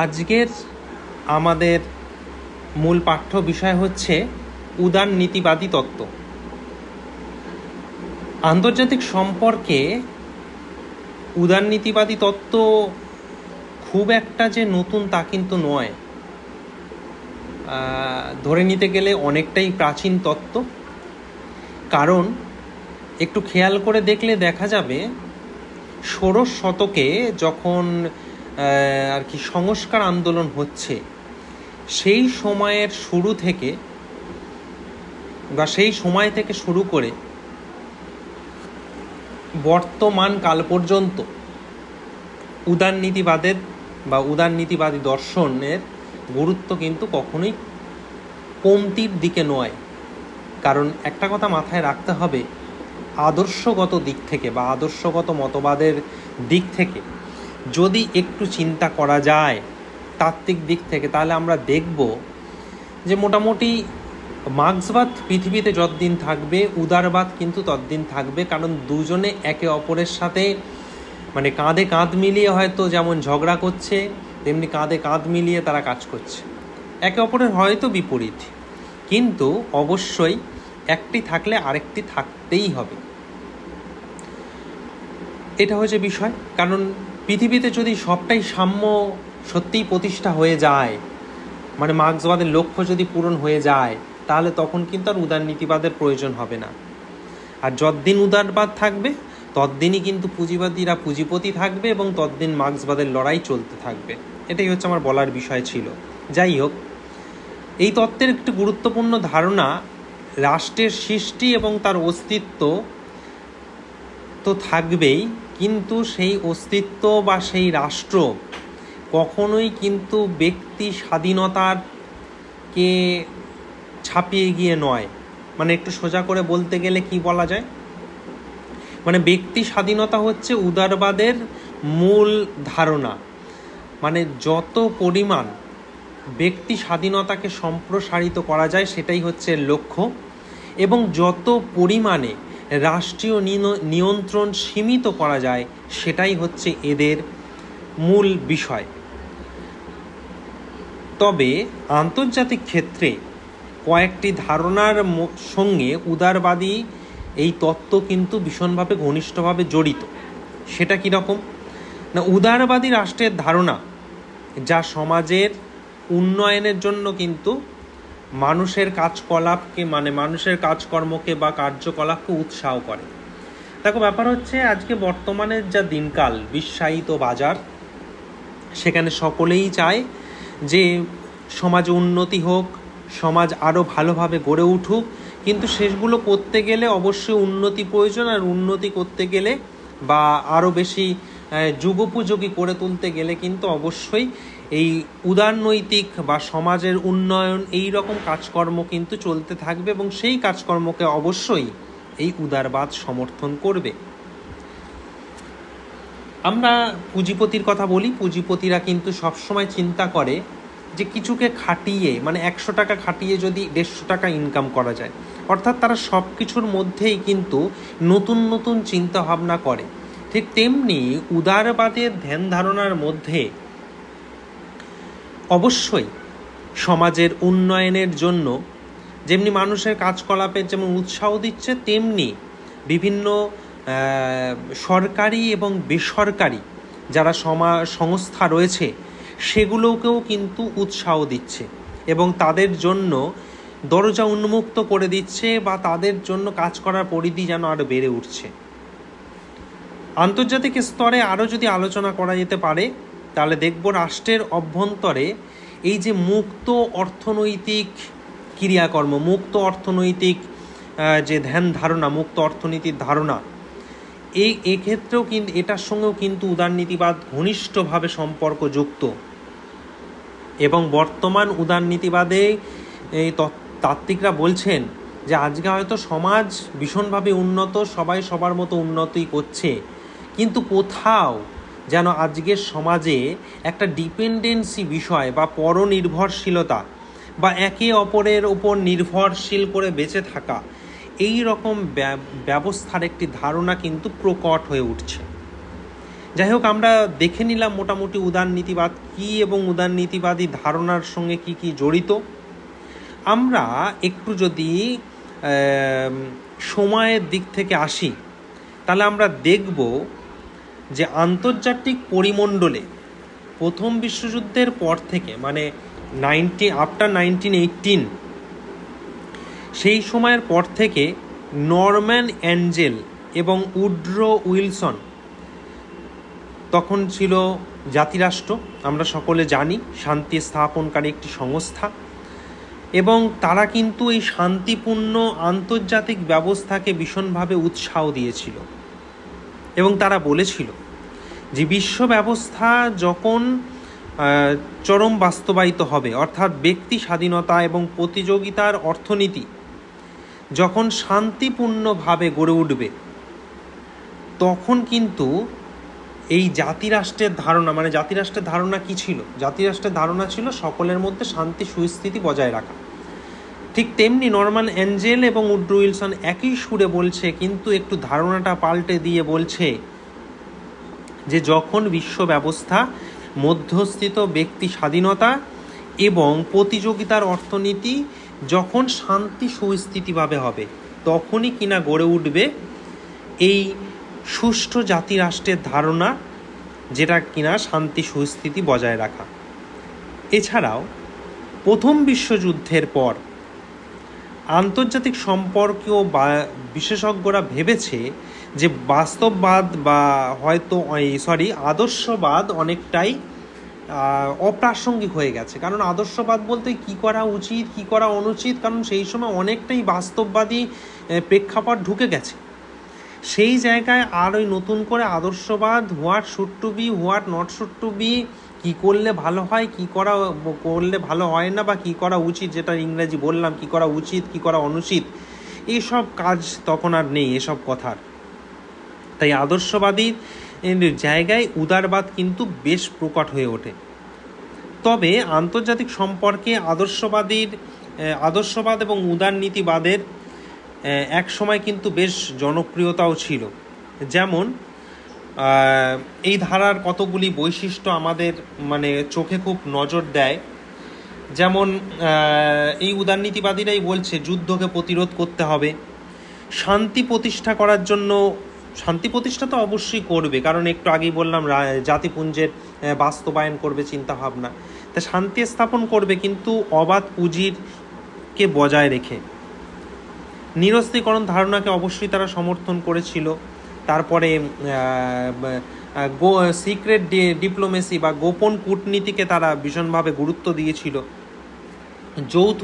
আজকের আমাদের মূল পাঠ্য বিষয় হচ্ছে উদারনীতিবাদী তত্ত্ব। আন্তর্জাতিক সম্পর্কে উদারনীতিবাদী তত্ত্ব খুব একটা যে নতুন তা কিন্তু নয়। ধরে নিতে গেলে অনেকটাই প্রাচীন তত্ত্ব। কারণ একটু খেয়াল করে দেখলে দেখা যাবে ষোড়শ শতকে যখন সংস্কার আন্দোলন হচ্ছে, সেই সময়ের শুরু থেকে বা সেই সময় থেকে শুরু করে বর্তমান কাল পর্যন্ত উদারনীতিবাদের বা উদারনীতিবাদী দর্শনের গুরুত্ব কিন্তু কখনোই কমতির দিকে নয়। কারণ একটা কথা মাথায় রাখতে হবে, আদর্শগত দিক থেকে বা আদর্শগত মতবাদের দিক থেকে যদি একটু চিন্তা করা যায় তাত্ত্বিক দিক থেকে, তাহলে আমরা দেখব যে মোটামুটি মার্ক্সবাদ পৃথিবীতে যতদিন থাকবে উদারবাদ কিন্তু ততদিন থাকবে। কারণ দুজনে একে অপরের সাথে কাঁধে কাঁধ মিলিয়ে হয়তো যেমন ঝগড়া করছে, তেমনি কাঁধে কাঁধ মিলিয়ে তারা কাজ করছে। একে অপরের হয়তো বিপরীত, কিন্তু অবশ্যই একটি থাকলে আরেকটি থাকতেই হবে। এটা হচ্ছে বিষয়। কারণ পৃথিবীতে যদি সবটাই সাম্য সত্যিই প্রতিষ্ঠা হয়ে যায়, মার্ক্সবাদের লক্ষ্য যদি পূরণ হয়ে যায়, তাহলে তখন কিন্তু আর উদারনীতিবাদের প্রয়োজন হবে না। আর যতদিন উদারবাদ থাকবে ততদিনই কিন্তু পুঁজিবাদীরা পুঁজিপতি থাকবে এবং ততদিন মার্ক্সবাদের লড়াই চলতে থাকবে। এটাই হচ্ছে আমার বলার বিষয় ছিল। যাই হোক, এই তত্ত্বের একটি গুরুত্বপূর্ণ ধারণা রাষ্ট্রের সৃষ্টি এবং তার অস্তিত্ব তো থাকবেই, কিন্তু সেই অস্তিত্ব বা সেই রাষ্ট্র কখনোই কিন্তু ব্যক্তি স্বাধীনতাকে ছাপিয়ে গিয়ে নয়। একটু সোজা করে বলতে গেলে কি বলা যায়, ব্যক্তি স্বাধীনতা হচ্ছে উদারবাদের মূল ধারণা। যত পরিমাণ ব্যক্তি স্বাধীনতাকে সম্প্রসারিত করা যায় সেটাই হচ্ছে লক্ষ্য, এবং যত পরিমাণে রাষ্ট্রীয় নিয়ন্ত্রণ সীমিত করা যায় সেটাই হচ্ছে এদের মূল বিষয়। তবে আন্তর্জাতিক ক্ষেত্রে কয়েকটি ধারণার সঙ্গে উদারবাদী এই তত্ত্ব কিন্তু ভীষণভাবে ঘনিষ্ঠভাবে জড়িত। সেটা কীরকম না, উদারবাদী রাষ্ট্রের ধারণা যা সমাজের উন্নয়নের জন্য কিন্তু মানুষের কাজকলাপকে মানুষের কাজকর্মকে বা কার্যকলাপকে উৎসাহ করে। দেখো, ব্যাপার হচ্ছে আজকে বর্তমানের যা দিনকাল, বিশ্বায়িত বাজার, সেখানে সকলেই চায় যে সমাজ উন্নতি হোক, সমাজ আরও ভালোভাবে গড়ে উঠুক। কিন্তু সেগুলো করতে গেলে অবশ্যই উন্নতি প্রয়োজন, আর উন্নতি করতে গেলে বা আরও বেশি যুগোপযোগী করে তুলতে গেলে কিন্তু অবশ্যই এই উদারনৈতিক বা সমাজের উন্নয়ন এই রকম কাজকর্ম কিন্তু চলতে থাকবে, এবং সেই কাজকর্মকে অবশ্যই এই উদারবাদ সমর্থন করবে। আমরা পুঁজিপতির কথা বলি, পুঁজিপতিরা কিন্তু সবসময় চিন্তা করে যে কিছুকে খাটিয়ে 100 টাকা খাটিয়ে যদি 150 টাকা ইনকাম করা যায়, অর্থাৎ তারা সব কিছুর মধ্যেই কিন্তু নতুন নতুন চিন্তা ভাবনা করে। ঠিক তেমনি উদারবাদের ধ্যান ধারণার মধ্যে অবশ্যই সমাজের উন্নয়নের জন্য যেমনি মানুষের কাজকলাপের যেমন উৎসাহ দিচ্ছে, তেমনি বিভিন্ন সরকারি এবং বেসরকারি যারা সংস্থা রয়েছে সেগুলোকেও কিন্তু উৎসাহ দিচ্ছে এবং তাদের জন্য দরজা উন্মুক্ত করে দিচ্ছে, বা তাদের জন্য কাজ করার পরিধি যেন আরও বেড়ে উঠছে। আন্তর্জাতিক স্তরে আরও যদি আলোচনা করা যেতে পারে, তাহলে দেখব রাষ্ট্রের অভ্যন্তরে এই যে মুক্ত অর্থনৈতিক ক্রিয়াকর্ম, মুক্ত অর্থনৈতিক যে ধ্যান ধারণা, মুক্ত অর্থনীতির ধারণা, এক্ষেত্রেও কিন্তু এটার সঙ্গেও কিন্তু উদারনীতিবাদ ঘনিষ্ঠভাবে সম্পর্কযুক্ত। এবং বর্তমান উদারনীতিবাদে এই তাত্ত্বিকরা বলছেন যে আজকে হয়তো সমাজ ভীষণভাবে উন্নত, সবাই সবার মতো উন্নতি করছে, কিন্তু কোথাও যেন আজকের সমাজে একটা ডিপেন্ডেন্সি বিষয় বা পরনির্ভরশীলতা বা একে অপরের ওপর নির্ভরশীল করে বেঁচে থাকা, এই রকম ব্যবস্থার একটি ধারণা কিন্তু প্রকট হয়ে উঠছে। যাই হোক, আমরা দেখে নিলাম মোটামুটি উদারনীতিবাদ কী এবং উদারনীতিবাদী ধারণার সঙ্গে কি কি জড়িত। আমরা একটু যদি সময়ের দিক থেকে আসি, তাহলে আমরা দেখব যে আন্তর্জাতিক পরিমণ্ডলে প্রথম বিশ্বযুদ্ধের পর থেকে, মানে আফটার 1918, সেই সময়ের পর থেকে নরম্যান অ্যাঞ্জেল এবং উড্রো উইলসন, তখন ছিল জাতিরাষ্ট্র, আমরা সকলে জানি, শান্তি স্থাপনকারী একটি সংস্থা, এবং তারা কিন্তু এই শান্তিপূর্ণ আন্তর্জাতিক ব্যবস্থাকে ভীষণভাবে উৎসাহ দিয়েছিল এবং তারা বলেছিল যে বিশ্ব ব্যবস্থা যখন চরম বাস্তবায়িত হবে, অর্থাৎ ব্যক্তি স্বাধীনতা এবং প্রতিযোগিতার অর্থনীতি যখন শান্তিপূর্ণভাবে গড়ে উঠবে, তখন কিন্তু এই জাতিরাষ্ট্রের ধারণা, মানে জাতিরাষ্ট্রের ধারণা কি ছিল? জাতিরাষ্ট্রের ধারণা ছিল সকলের মধ্যে শান্তি সুস্থিতি বজায় রাখা। ঠিক তেমনি নরম্যান অ্যাঞ্জেল এবং উড্রো উইলসন একই সুরে বলছে, কিন্তু একটু ধারণাটা পাল্টে দিয়ে বলছে যে যখন বিশ্ব ব্যবস্থা মধ্যস্থিত ব্যক্তি স্বাধীনতা এবং প্রতিযোগিতার অর্থনীতি যখন শান্তি সুস্থিতিভাবে হবে, তখনই কিনা গড়ে উঠবে এই সুষ্ঠু জাতিরাষ্ট্রের ধারণা, যেটা কিনা শান্তি সুস্থিতি বজায় রাখা। এছাড়াও প্রথম বিশ্বযুদ্ধের পর আন্তর্জাতিক সম্পর্কীয় বিশেষজ্ঞরা ভেবেছে যে বাস্তববাদ বা আদর্শবাদ অনেকটাই অপ্রাসঙ্গিক হয়ে গেছে। কারণ আদর্শবাদ বলতে কি করা উচিত, কি করা অনুচিত, কারণ সেই সময় অনেকটাই বাস্তববাদী প্রেক্ষাপট ঢুকে গেছে। সেই জায়গায় আর ওই নতুন করে আদর্শবাদ, what should to be, what not should to be, কী করলে ভালো হয়, কী করলে ভালো হয় না, বা কী করা উচিত, যেটা ইংরেজি বললাম, কী করা উচিত, কী করা অনুচিত, এইসব কাজ তখন আর নেই এসব কথার। তাই আদর্শবাদীর জায়গায় উদারবাদ কিন্তু বেশ প্রকট হয়ে ওঠে। তবে আন্তর্জাতিক সম্পর্কে আদর্শবাদ এবং উদারনীতিবাদের এক সময় কিন্তু বেশ জনপ্রিয়তাও ছিল। যেমন এই ধারার কতগুলি বৈশিষ্ট্য আমাদের মানে চোখে খুব নজর দেয়। যেমন এই উদারনীতিবাদীরাই বলছে যুদ্ধকে প্রতিরোধ করতে হবে, শান্তি প্রতিষ্ঠা করার জন্য, শান্তি প্রতিষ্ঠা তো অবশ্যই করবে, কারণ একটু আগেই বললাম জাতিপুঞ্জের বাস্তবায়ন করবে চিন্তাভাবনা, তা শান্তি স্থাপন করবে, কিন্তু অবাধ পুঁজিরকে বজায় রেখে। নিরস্ত্রীকরণ ধারণাকে অবশ্যই তারা সমর্থন করেছিল। তারপরে সিক্রেট ডিপ্লোমেসি বা গোপন কূটনীতিকে তারা ভীষণভাবে গুরুত্ব দিয়েছিল। যৌথ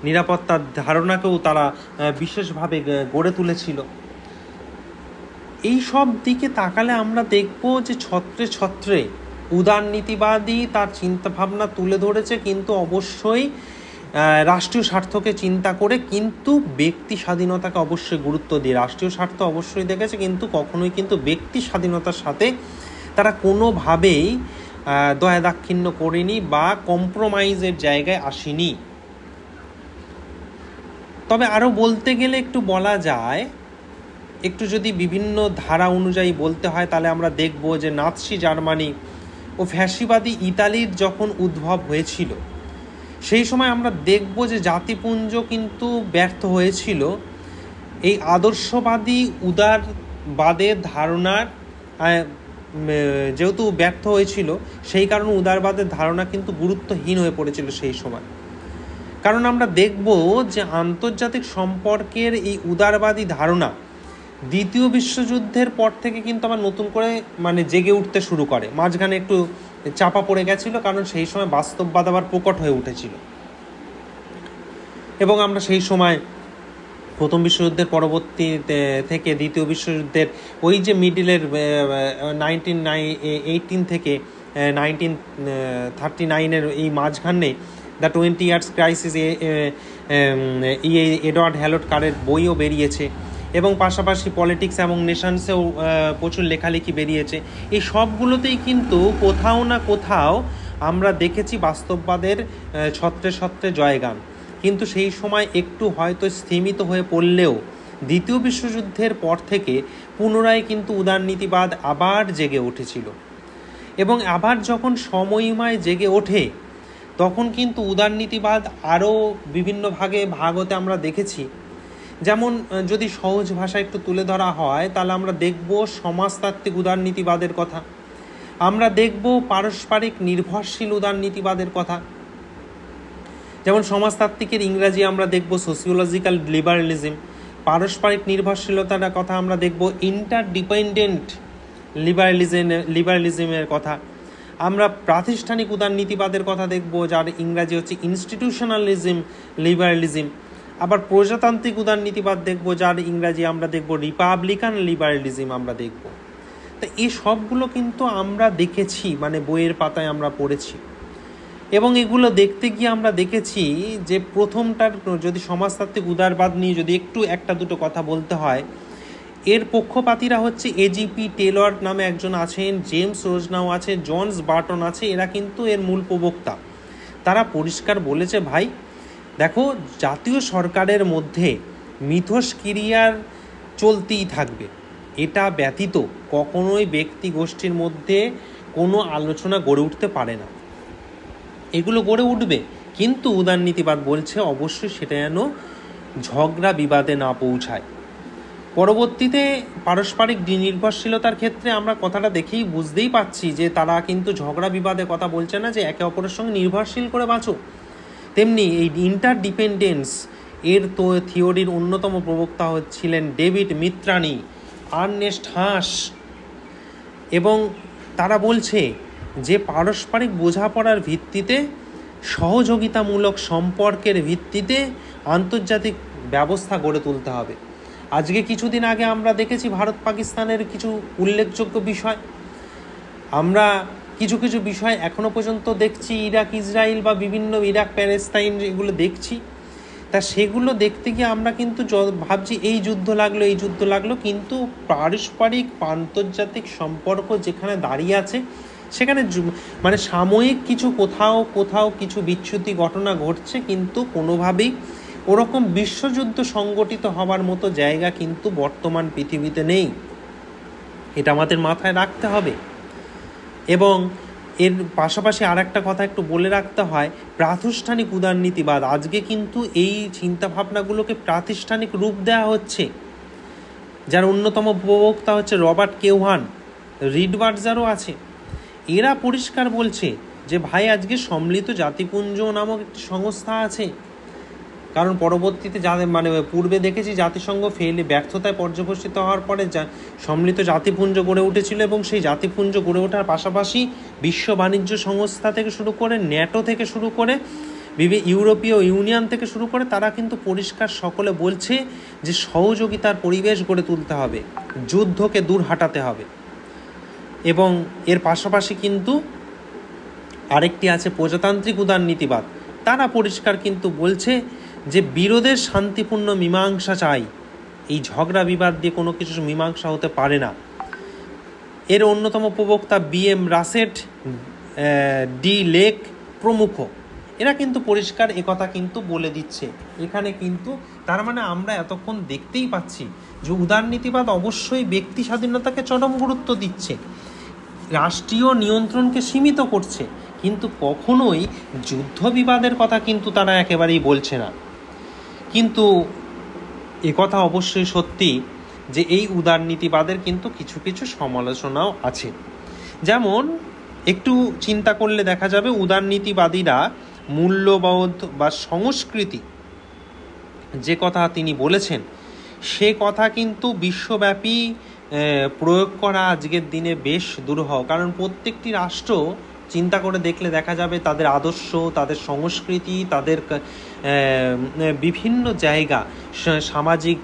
নিরাপত্তার ধারণাকেও তারা বিশেষভাবে গড়ে তুলেছিল। এই সব দিকে তাকালে আমরা দেখব যে ছত্রে ছত্রে উদারনীতিবাদী তার চিন্তাভাবনা তুলে ধরেছে, কিন্তু অবশ্যই রাষ্ট্রীয় স্বার্থকে চিন্তা করে, কিন্তু ব্যক্তি স্বাধীনতাকে অবশ্যই গুরুত্ব দিয়ে। রাষ্ট্রীয় স্বার্থ অবশ্যই দেখেছে, কিন্তু কখনোই কিন্তু ব্যক্তি স্বাধীনতার সাথে তারা কোনোভাবেই দয়া দাক্ষিণ্য করেনি বা কম্প্রোমাইজের জায়গায় আসেনি। তবে আরও বলতে গেলে একটু বলা যায়, একটু যদি বিভিন্ন ধারা অনুযায়ী বলতে হয়, তাহলে আমরা দেখব যে নাৎসি জার্মানি ও ফ্যাসিবাদী ইতালির যখন উদ্ভব হয়েছিল, সেই সময় আমরা দেখব যে জাতিপুঞ্জ কিন্তু ব্যর্থ হয়েছিল এই আদর্শবাদী উদারবাদের ধারণার, যেহেতু ব্যর্থ হয়েছিল সেই কারণে উদারবাদের ধারণা কিন্তু গুরুত্বহীন হয়ে পড়েছিল সেই সময়। কারণ আমরা দেখব যে আন্তর্জাতিক সম্পর্কের এই উদারবাদী ধারণা দ্বিতীয় বিশ্বযুদ্ধের পর থেকে কিন্তু আবার নতুন করে মানে জেগে উঠতে শুরু করে। মাঝখানে একটু চাপা পড়ে গেছিল, কারণ সেই সময় বাস্তববাদ আবার প্রকট হয়ে উঠেছিল। এবং আমরা সেই সময় প্রথম বিশ্বযুদ্ধের পরবর্তী থেকে দ্বিতীয় বিশ্বযুদ্ধের ওই যে মিডিলের 1918 থেকে 1939 এই মাঝখানে দ্য 20 ইয়ার্স ক্রাইসিস, এডওয়ার্ড হ্যালট কারের বইও বেরিয়েছে, এবং পাশাপাশি পলিটিক্স এবং নেশনসেও প্রচুর লেখালেখি বেরিয়েছে। এই সবগুলোতেই কিন্তু কোথাও না কোথাও আমরা দেখেছি বাস্তববাদের ছত্রে ছত্রে জয়গান। কিন্তু সেই সময় একটু হয়তো স্থিমিত হয়ে পড়লেও দ্বিতীয় বিশ্বযুদ্ধের পর থেকে পুনরায় কিন্তু উদারনীতিবাদ আবার জেগে উঠেছিল। এবং আবার যখন সমমহিমায় জেগে ওঠে তখন কিন্তু উদারনীতিবাদ আরও বিভিন্ন ভাগ হতে আমরা দেখেছি। যেমন যদি সহজ ভাষা একটু তুলে ধরা হয় তাহলে আমরা দেখব সমাজতাত্ত্বিক উদারনীতিবাদের কথা, আমরা দেখব পারস্পরিক নির্ভরশীল উদারনীতিবাদের কথা। যেমন সমাজতাত্ত্বিকের ইংরাজি আমরা দেখব সোসিওলজিক্যাল লিবারালিজম, পারস্পরিক নির্ভরশীলতার কথা আমরা দেখব ইন্টারডিপেন্ডেন্ট লিবারালিজমের কথা। আমরা প্রাতিষ্ঠানিক উদারনীতিবাদের কথা দেখব, যার ইংরাজি হচ্ছে ইনস্টিটিউশনালিজম লিবারালিজম। আবার প্রজাতান্ত্রিক উদারনীতিবাদ দেখব, যার ইংরাজি আমরা দেখব রিপাবলিকান লিবারালিজম আমরা দেখব। তো এই সবগুলো কিন্তু আমরা দেখেছি, মানে বইয়ের পাতায় আমরা পড়েছি। এবং এগুলো দেখতে গিয়ে আমরা দেখেছি যে প্রথমটার যদি সমাজতাত্ত্বিক উদারবাদ নিয়ে যদি একটু একটা দুটো কথা বলতে হয়, এর পক্ষপাতীরা হচ্ছে এজিপি টেলর নামে একজন আছেন, জেমস রোজনাও আছে, জনস বার্টন আছে। এরা কিন্তু এর মূল প্রবক্তা। তারা পরিষ্কার বলেছে, ভাই দেখো, জাতীয় সরকারের মধ্যে মিথস্ক্রিয়ার চলতেই থাকবে, এটা ব্যতীত কখনোই ব্যক্তি গোষ্ঠীর মধ্যে কোনো আলোচনা গড়ে উঠতে পারে না। এগুলো গড়ে উঠবে, কিন্তু উদারনীতিবাদ বলছে অবশ্যই সেটা যেন ঝগড়া বিবাদে না পৌঁছায়। পরবর্তীতে পারস্পরিক নির্ভরশীলতার ক্ষেত্রে আমরা কথাটা দেখেই বুঝতেই পাচ্ছি যে তারা কিন্তু ঝগড়া বিবাদের কথা বলছে না যে একে অপরের সঙ্গে নির্ভরশীল করে বাঁচো। তেমনি এই ইন্টারডিপেন্ডেন্স এর তো থিওরির অন্যতম প্রবক্তা ছিলেন ডেভিড মিত্রানি, আর্নেস্ট হাস। এবং তারা বলছে যে পারস্পরিক বোঝাপড়ার ভিত্তিতে, সহযোগিতামূলক সম্পর্কের ভিত্তিতে আন্তর্জাতিক ব্যবস্থা গড়ে তুলতে হবে। আজকে কিছুদিন আগে আমরা দেখেছি ভারত পাকিস্তানের কিছু উল্লেখযোগ্য বিষয়। আমরা কিছু কিছু বিষয় এখনো পর্যন্ত দেখছি, ইরাক ইসরায়েল বা বিভিন্ন ইরাক প্যালেস্তাইন এগুলো দেখছি। তা সেগুলো দেখতে গিয়ে আমরা কিন্তু ভাবছি এই যুদ্ধ লাগলো, কিন্তু পারস্পরিক আন্তর্জাতিক সম্পর্ক যেখানে দাঁড়িয়ে আছে সেখানে মানে সাময়িক কিছু কোথাও কিছু বিচ্যুতি ঘটনা ঘটছে, কিন্তু কোনোভাবেই ওরকম বিশ্বযুদ্ধ সংগঠিত হওয়ার মতো জায়গা কিন্তু বর্তমান পৃথিবীতে নেই। এটা আমাদের মাথায় রাখতে হবে। এবং এর পাশাপাশি আর একটা কথা একটু বলে রাখতে হয়, প্রাতিষ্ঠানিক উদারনীতিবাদ। আজকে কিন্তু এই চিন্তাভাবনাগুলোকে প্রাতিষ্ঠানিক রূপ দেওয়া হচ্ছে, যার অন্যতম প্রবক্তা হচ্ছে রবার্ট কেওহান, রিডবার্জারও আছে। এরা পরিষ্কার বলছে যে ভাই আজকে সম্মিলিত জাতিপুঞ্জ নামক একটি সংস্থা আছে। কারণ পরবর্তীতে পূর্বে দেখেছি জাতিসংঘ ব্যর্থতায় পর্যবসিত হওয়ার পরে সম্মিলিত জাতিপুঞ্জ গড়ে উঠেছিল, এবং সেই জাতিপুঞ্জ গড়ে ওঠার পাশাপাশি বিশ্ব বাণিজ্য সংস্থা থেকে শুরু করে, ন্যাটো থেকে শুরু করে, ইউরোপীয় ইউনিয়ন থেকে শুরু করে, তারা কিন্তু পরিষ্কার সকলে বলছে যে সহযোগিতার পরিবেশ গড়ে তুলতে হবে, যুদ্ধকে দূর হাঁটাতে হবে। এবং এর পাশাপাশি কিন্তু আরেকটি আছে প্রজাতান্ত্রিক উদারনীতিবাদ। তারা পরিষ্কার কিন্তু বলছে যে বিরোধের শান্তিপূর্ণ মীমাংসা চাই, এই ঝগড়া বিবাদ দিয়ে কোনো কিছু মীমাংসা হতে পারে না। এর অন্যতম প্রবক্তা বিএম রাসেট, ডি লেক প্রমুখ, এরা কিন্তু পরিষ্কার একথা কিন্তু বলে দিচ্ছে। এখানে কিন্তু তার মানে আমরা এতক্ষণ দেখতেই পাচ্ছি যে উদারনীতিবাদ অবশ্যই ব্যক্তি স্বাধীনতাকে চরম গুরুত্ব দিচ্ছে, রাষ্ট্রীয় নিয়ন্ত্রণকে সীমিত করছে, কিন্তু কখনোই যুদ্ধ বিবাদের কথা কিন্তু তারা একেবারেই বলছে না। কিন্তু একথা অবশ্যই সত্যি যে এই উদারনীতিবাদের কিন্তু কিছু কিছু সমালোচনাও আছে। যেমন একটু চিন্তা করলে দেখা যাবে উদারনীতিবাদীরা মূল্যবোধ বা সংস্কৃতি যে কথা তিনি বলেছেন সে কথা কিন্তু বিশ্বব্যাপী প্রয়োগ করা আজকের দিনে বেশ দুরূহ। কারণ প্রত্যেকটি রাষ্ট্র চিন্তা করে দেখলে দেখা যাবে তাদের আদর্শ, তাদের সংস্কৃতি, তাদের বিভিন্ন জায়গা, সামাজিক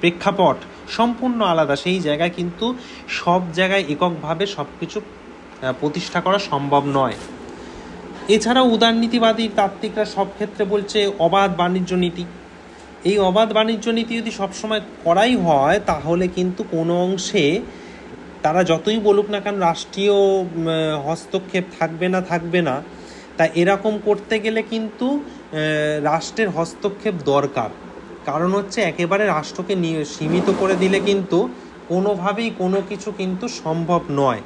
প্রেক্ষাপট সম্পূর্ণ আলাদা। সেই জায়গায় কিন্তু সব জায়গায় এককভাবে সব কিছু প্রতিষ্ঠা করা সম্ভব নয়। এছাড়াও উদারনীতিবাদী তাত্ত্বিকরা সব ক্ষেত্রে বলছে অবাধ বাণিজ্য নীতি। এই অবাধ বাণিজ্য নীতি যদি সবসময় করাই হয় তাহলে কিন্তু কোনো অংশে তারা যতই বলুক না কেন রাষ্ট্রীয় হস্তক্ষেপ থাকবে না। তা এরকম করতে গেলে কিন্তু রাষ্ট্রের হস্তক্ষেপ দরকার। কারণ হচ্ছে একেবারে রাষ্ট্রকে সীমিত করে দিলে কিন্তু কোনোভাবেই কোনো কিছু কিন্তু সম্ভব নয়।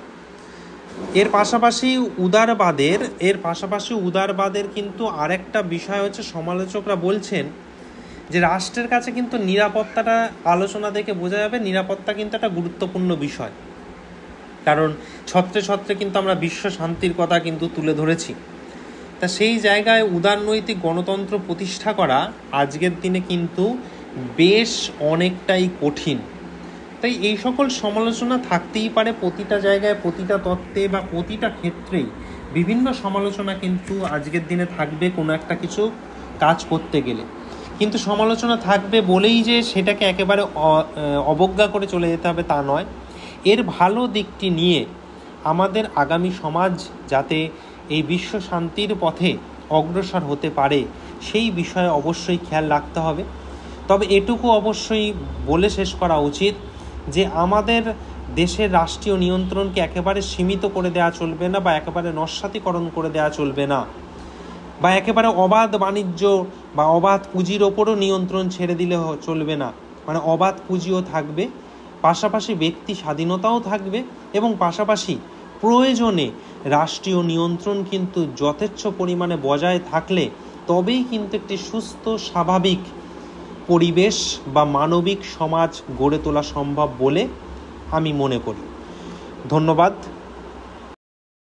এর পাশাপাশি উদারবাদের কিন্তু আরেকটা বিষয় হচ্ছে, সমালোচকরা বলছেন যে রাষ্ট্রের কাছে কিন্তু নিরাপত্তাটা, আলোচনা দেখে বোঝা যাবে নিরাপত্তা কিন্তু একটা গুরুত্বপূর্ণ বিষয়। কারণ ছত্রে ছত্রে কিন্তু আমরা বিশ্ব শান্তির কথা কিন্তু তুলে ধরেছি। তা সেই জায়গায় উদারনৈতিক গণতন্ত্র প্রতিষ্ঠা করা আজকের দিনে কিন্তু বেশ অনেকটাই কঠিন। তাই এই সকল সমালোচনা থাকতেই পারে প্রতিটা জায়গায়, প্রতিটা তত্ত্বে বা প্রতিটা ক্ষেত্রেই বিভিন্ন সমালোচনা কিন্তু আজকের দিনে থাকবে কোনো একটা কিছু কাজ করতে গেলে। কিন্তু সমালোচনা থাকবে বলেই যে সেটাকে একেবারে অবজ্ঞা করে চলে যেতে হবে তা নয়। এর ভালো দিকটি নিয়ে আমাদের আগামী সমাজ যাতে এই বিশ্ব শান্তির পথে অগ্রসর হতে পারে সেই বিষয়ে অবশ্যই খেয়াল রাখতে হবে। তবে এটুকু অবশ্যই বলে শেষ করা উচিত যে আমাদের দেশের রাষ্ট্রীয় নিয়ন্ত্রণকে একেবারে সীমিত করে দেওয়া চলবে না, বা একেবারে নস্যাতীকরণ করে দেওয়া চলবে না, বা একেবারে অবাধ বাণিজ্য বা অবাধ পুঁজির ওপরও নিয়ন্ত্রণ ছেড়ে দিলে চলবে না। মানে অবাধ পুঁজিও থাকবে, পাশাপাশি ব্যক্তি স্বাধীনতাও থাকবে, এবং পাশাপাশি প্রয়োজনে রাষ্ট্রীয় নিয়ন্ত্রণ কিন্তু যথেচ্ছ পরিমাণে বজায় থাকলে তবেই কিন্তু একটি সুস্থ স্বাভাবিক পরিবেশ বা মানবিক সমাজ গড়ে তোলা সম্ভব বলে আমি মনে করি। ধন্যবাদ।